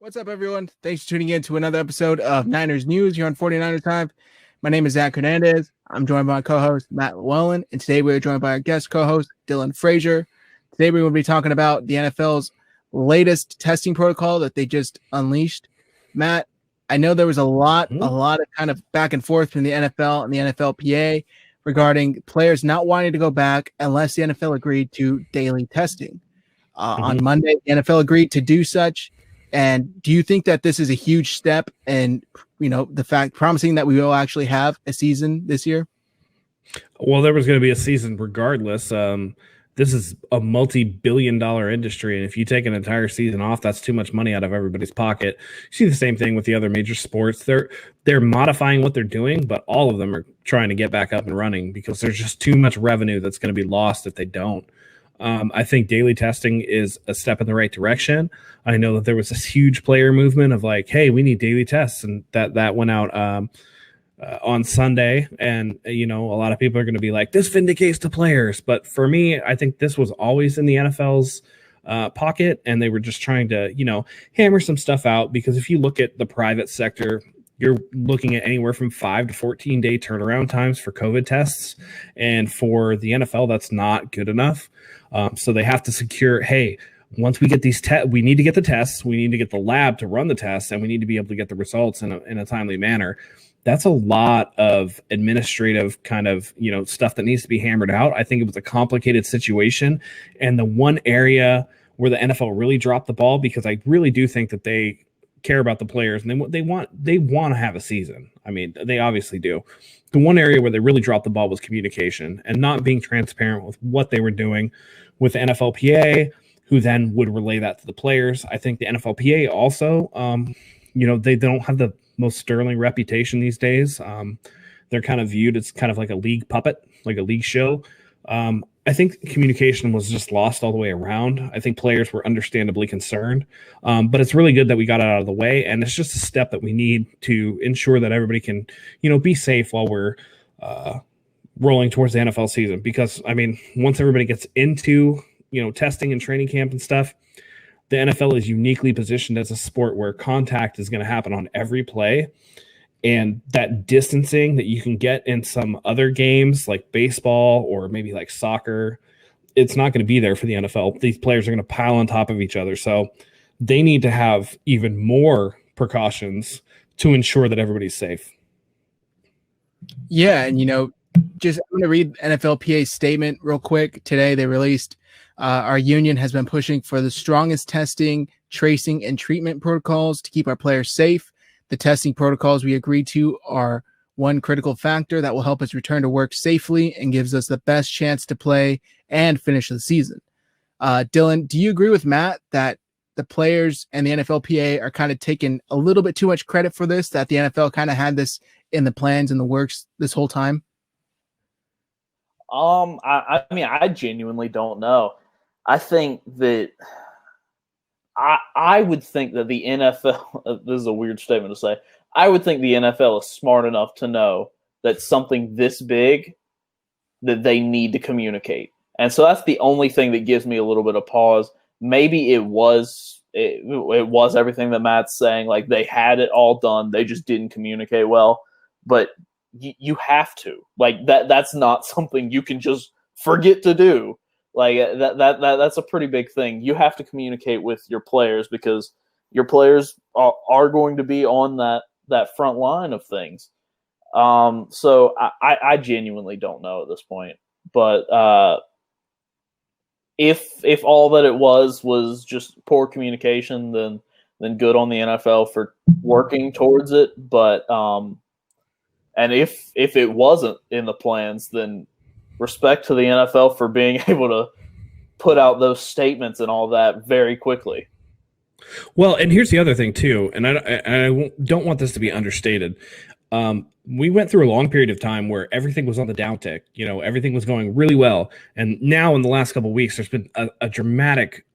What's up, everyone? Thanks for tuning in to another episode of Niners News here on 49ers Hive. My name is Zach Hernandez. I'm joined by my co-host, Matt Llewellyn, and today we're joined by our guest co-host, Dylan Frazier. Today we're going to be talking about the NFL's latest testing protocol that they just unleashed. Matt, I know there was a lot of kind of back and forth between the NFL and the NFLPA regarding players not wanting to go back unless the NFL agreed to daily testing. On Monday, the NFL agreed to do such. And do you think that this is a huge step and, the fact promising that we will actually have a season this year? Well, there was going to be a season regardless. This is a multi-billion-dollar industry, and if you take an entire season off, that's too much money out of everybody's pocket. You see the same thing with the other major sports. They're modifying what they're doing, but all of them are trying to get back up and running because there's just too much revenue that's going to be lost if they don't. I think daily testing is a step in the right direction. I know that there was this huge player movement of like, hey, we need daily tests, and that went out on Sunday, and a lot of people are going to be like, this vindicates the players. But for me, I think this was always in the NFL's pocket, and they were just trying to hammer some stuff out, because if you look at the private sector, you're looking at anywhere from 5 to 14 day turnaround times for COVID tests, and for the NFL, that's not good enough. So they have to secure, hey, once we get these tests, we need to get the tests, we need to get the lab to run the tests, and we need to be able to get the results in a timely manner. That's a lot of administrative kind of, stuff that needs to be hammered out. I think it was a complicated situation. And the one area where the NFL really dropped the ball, because I really do think that they care about the players and they want to have a season. I mean, they obviously do. The one area where they really dropped the ball was communication and not being transparent with what they were doing with the NFLPA, who then would relay that to the players. I think the NFLPA also, they don't have the most sterling reputation these days. They're kind of viewed as kind of like a league puppet, like a league show. I think communication was just lost all the way around. I think players were understandably concerned, but it's really good that we got it out of the way, and it's just a step that we need to ensure that everybody can, be safe while we're rolling towards the NFL season. Because, I mean, once everybody gets into, testing and training camp and stuff, the NFL is uniquely positioned as a sport where contact is going to happen on every play. And that distancing that you can get in some other games like baseball or maybe like soccer, it's not going to be there for the NFL. These players are going to pile on top of each other. So they need to have even more precautions to ensure that everybody's safe. Yeah. And, I'm going to read NFLPA statement real quick. Today they released, our union has been pushing for the strongest testing, tracing, and treatment protocols to keep our players safe. The testing protocols we agreed to are one critical factor that will help us return to work safely and gives us the best chance to play and finish the season. Dylan, do you agree with Matt that the players and the NFLPA are kind of taking a little bit too much credit for this, that the NFL kind of had this in the plans and the works this whole time? I genuinely don't know. I think that I would think that the NFL, this is a weird statement to say, I would think the NFL is smart enough to know that something this big, that they need to communicate. And so that's the only thing that gives me a little bit of pause. Maybe it was everything that Matt's saying, like they had it all done, they just didn't communicate well. But you have to. Like that's not something you can just forget to do. Like that's a pretty big thing. You have to communicate with your players because your players are going to be on that front line of things. So I genuinely don't know at this point. But if all that it was just poor communication, then good on the NFL for working towards it. But and if it wasn't in the plans, then respect to the NFL for being able to put out those statements and all that very quickly. Well, and here's the other thing too, and I don't want this to be understated. We went through a long period of time where everything was on the downtick. Everything was going really well, and now in the last couple of weeks, there's been a dramatic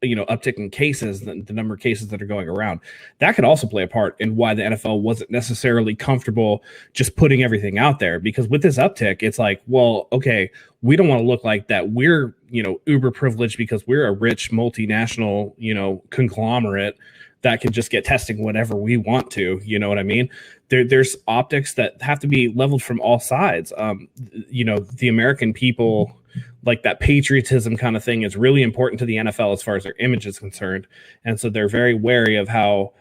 uptick in cases, the number of cases that are going around, that could also play a part in why the NFL wasn't necessarily comfortable just putting everything out there. Because with this uptick, it's like, well, okay, we don't want to look like that we're, uber privileged because we're a rich multinational, conglomerate that can just get testing whenever we want to. You know what I mean? There's optics that have to be leveled from all sides. The American people, like that patriotism kind of thing, is really important to the NFL as far as their image is concerned. And so they're very wary of how,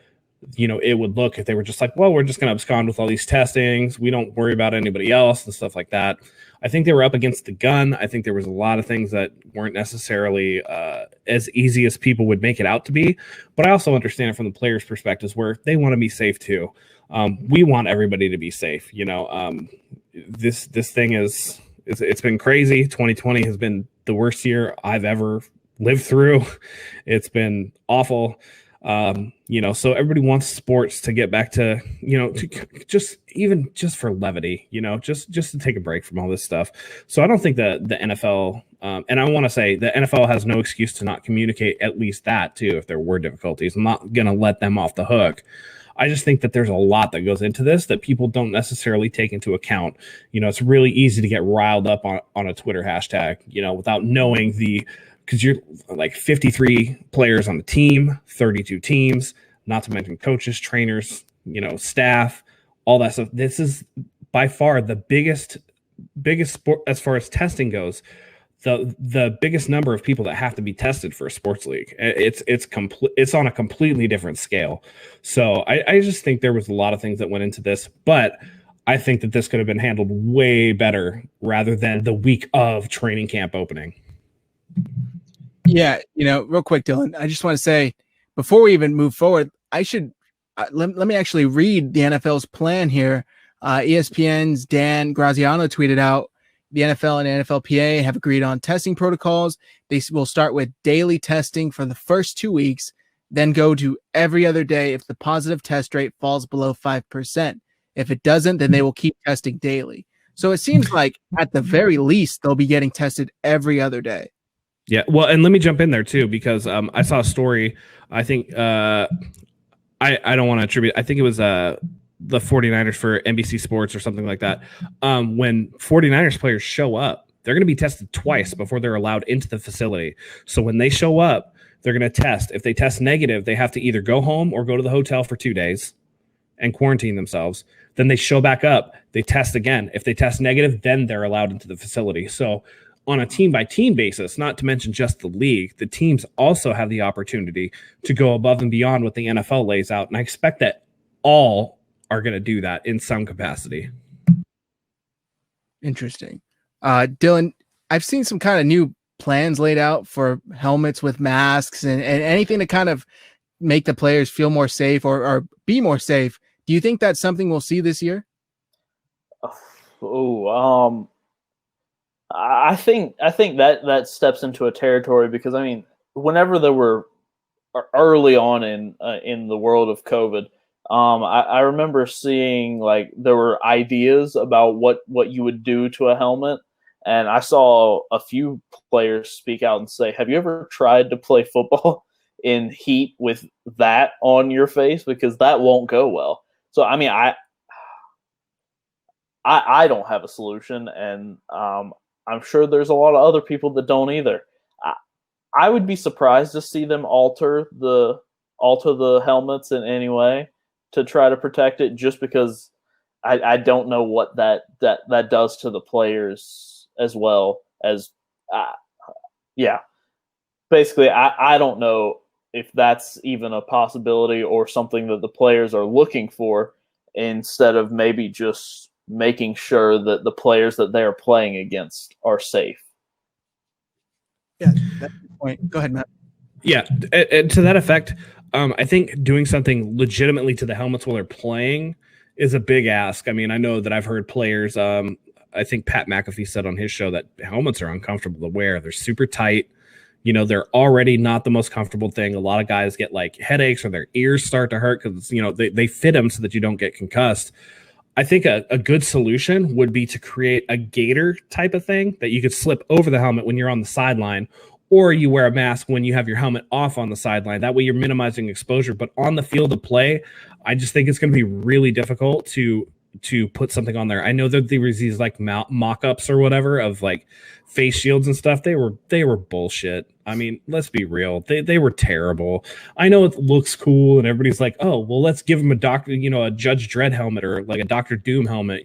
it would look if they were just like, well, we're just going to abscond with all these testings. We don't worry about anybody else and stuff like that. I think they were up against the gun. I think there was a lot of things that weren't necessarily as easy as people would make it out to be. But I also understand it from the players' perspectives where they want to be safe too. We want everybody to be safe. This thing it's been crazy. 2020 has been the worst year I've ever lived through. It's been awful. So everybody wants sports to get back to, just for levity, just to take a break from all this stuff. So I don't think that the NFL, and I want to say the NFL has no excuse to not communicate at least that too, if there were difficulties. I'm not going to let them off the hook. I just think that there's a lot that goes into this that people don't necessarily take into account. It's really easy to get riled up on a Twitter hashtag, without knowing because you're like 53 players on the team, 32 teams, not to mention coaches, trainers, staff, all that stuff. This is by far the biggest sport as far as testing goes. The biggest number of people that have to be tested for a sports league. It's on a completely different scale. So I just think there was a lot of things that went into this, but I think that this could have been handled way better rather than the week of training camp opening. Yeah, real quick, Dylan, I just want to say before we even move forward, I should let me actually read the NFL's plan here. ESPN's Dan Graziano tweeted out, the NFL and NFLPA have agreed on testing protocols. They will start with daily testing for the first 2 weeks, then go to every other day if the positive test rate falls below 5%. If it doesn't, then they will keep testing daily. So it seems like at the very least, they'll be getting tested every other day. Yeah, well, and let me jump in there too, because I saw a story. I think I don't want to attribute. I think it was the 49ers for NBC Sports or something like that. When 49ers players show up, they're going to be tested twice before they're allowed into the facility. So when they show up, they're going to test. If they test negative, they have to either go home or go to the hotel for 2 days and quarantine themselves. Then they show back up, they test again. If they test negative, then they're allowed into the facility. So on a team-by-team basis, not to mention just the league, the teams also have the opportunity to go above and beyond what the NFL lays out. And I expect that all are going to do that in some capacity. Interesting. Dylan, I've seen some kind of new plans laid out for helmets with masks and anything to kind of make the players feel more safe or be more safe. Do you think that's something we'll see this year? I think that steps into a territory because whenever there were early on in the world of COVID, I remember seeing like there were ideas about what you would do to a helmet, and I saw a few players speak out and say, "Have you ever tried to play football in heat with that on your face? Because that won't go well." So I don't have a solution, and I'm sure there's a lot of other people that don't either. I would be surprised to see them alter the helmets in any way to try to protect it, just because I don't know what that does to the players as well as basically I don't know if that's even a possibility or something that the players are looking for, instead of maybe just making sure that the players that they're playing against are safe. Yeah, that's the point. Go ahead, Matt. Yeah, and to that effect, I think doing something legitimately to the helmets while they're playing is a big ask. I know that I've heard players, I think Pat McAfee said on his show that helmets are uncomfortable to wear. They're super tight. They're already not the most comfortable thing. A lot of guys get like headaches or their ears start to hurt because, they fit them so that you don't get concussed. I think a good solution would be to create a gaiter type of thing that you could slip over the helmet when you're on the sideline, or you wear a mask when you have your helmet off on the sideline. That way you're minimizing exposure. But on the field of play, I just think it's going to be really difficult to put something on there. I know that there was these like mock-ups or whatever of like face shields and stuff. They were bullshit. I mean, let's be real. They were terrible. I know it looks cool and everybody's like, oh, well, let's give them a a Judge Dredd helmet or like a Dr. Doom helmet,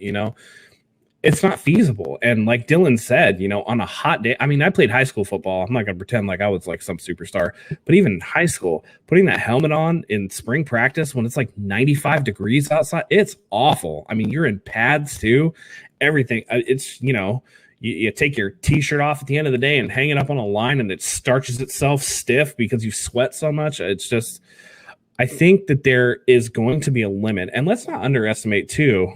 It's not feasible. And like Dylan said, on a hot day, I mean, I played high school football. I'm not going to pretend like I was like some superstar, but even in high school, putting that helmet on in spring practice when it's like 95 degrees outside, it's awful. I mean, you're in pads too, everything. It's, you take your t-shirt off at the end of the day and hang it up on a line and it starches itself stiff because you sweat so much. It's just, I think that there is going to be a limit. And let's not underestimate too,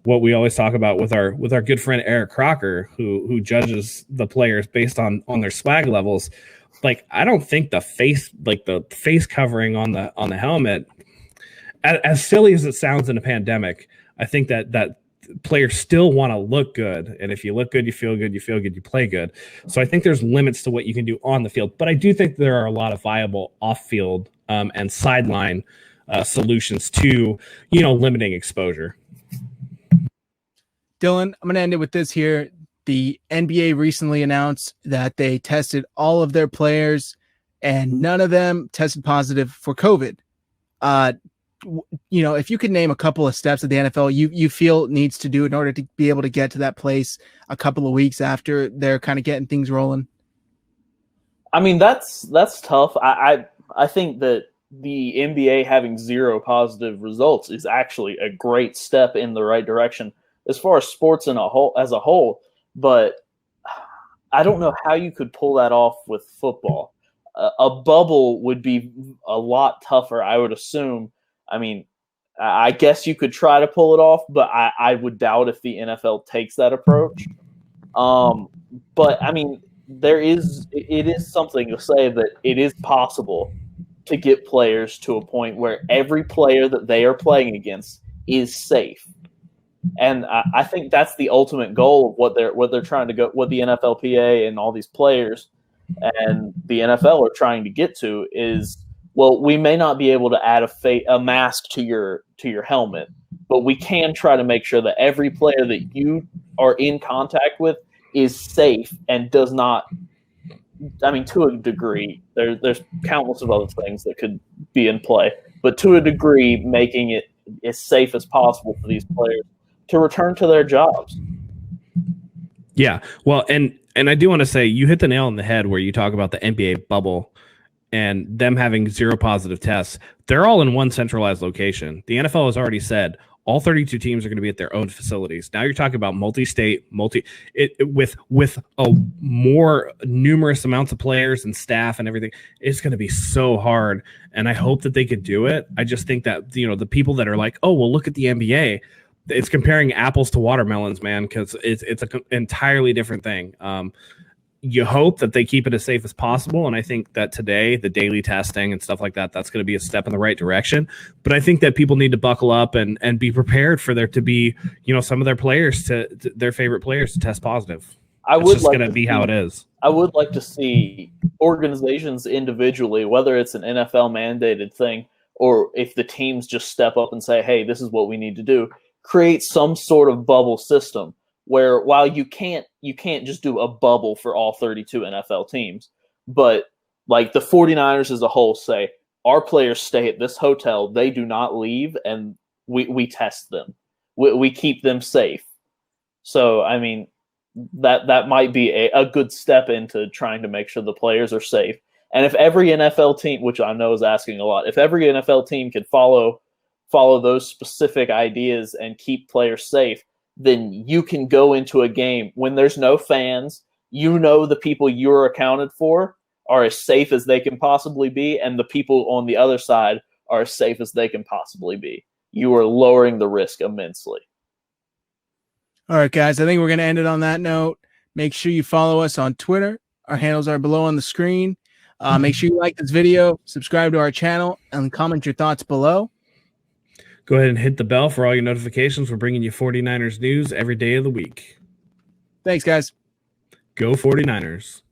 what we always talk about with our good friend Eric Crocker, who judges the players based on their swag levels. Like, I don't think the face covering on the helmet, as silly as it sounds in a pandemic, I think that players still want to look good. And if you look good, you feel good, you play good. So I think there's limits to what you can do on the field. But I do think there are a lot of viable off-field and sideline solutions to, limiting exposure. Dylan, I'm going to end it with this here. The NBA recently announced that they tested all of their players and none of them tested positive for COVID. If you could name a couple of steps that the NFL you feel needs to do in order to be able to get to that place a couple of weeks after they're kind of getting things rolling. I mean, that's tough. I think that the NBA having 0 positive results is actually a great step in the right direction as far as sports as a whole, but I don't know how you could pull that off with football. A bubble would be a lot tougher, I would assume. I mean, I guess you could try to pull it off, but I would doubt if the NFL takes that approach. But I mean, it is something to say that it is possible to get players to a point where every player that they are playing against is safe. And I think that's the ultimate goal of what they're trying to go, what the NFLPA and all these players and the NFL are trying to get to is, well, we may not be able to add a mask to your helmet, but we can try to make sure that every player that you are in contact with is safe and does not. I mean, to a degree, there's countless of other things that could be in play, but to a degree, making it as safe as possible for these players to return to their jobs. Yeah. Well, and I do want to say you hit the nail on the head where you talk about the NBA bubble and them having 0 positive tests. They're all in one centralized location. The NFL has already said all 32 teams are going to be at their own facilities. Now you're talking about multi-state, with a more numerous amounts of players and staff and everything. It's going to be so hard. And I hope that they could do it. I just think that, the people that are like, oh, well, look at the NBA. It's comparing apples to watermelons, man, because it's an entirely different thing. You hope that they keep it as safe as possible, and I think that today, the daily testing and stuff like that, that's going to be a step in the right direction. But I think that people need to buckle up and be prepared for there to be, some of their players, their favorite players, to test positive. It's just going to be how it is. I would like to see organizations individually, whether it's an NFL mandated thing or if the teams just step up and say, hey, this is what we need to do, create some sort of bubble system where while you can't just do a bubble for all 32 NFL teams, but like the 49ers as a whole say, our players stay at this hotel, they do not leave, and we test them. We keep them safe. So, I mean, that might be a good step into trying to make sure the players are safe. And if every NFL team, which I know is asking a lot, if every NFL team could follow those specific ideas and keep players safe, then you can go into a game when there's no fans. The people you're accounted for are as safe as they can possibly be, and the people on the other side are as safe as they can possibly be. You are lowering the risk immensely. All right, guys, I think we're going to end it on that note. Make sure you follow us on Twitter. Our handles are below on the screen. Make sure you like this video, subscribe to our channel, and comment your thoughts below. Go ahead and hit the bell for all your notifications. We're bringing you 49ers news every day of the week. Thanks, guys. Go 49ers.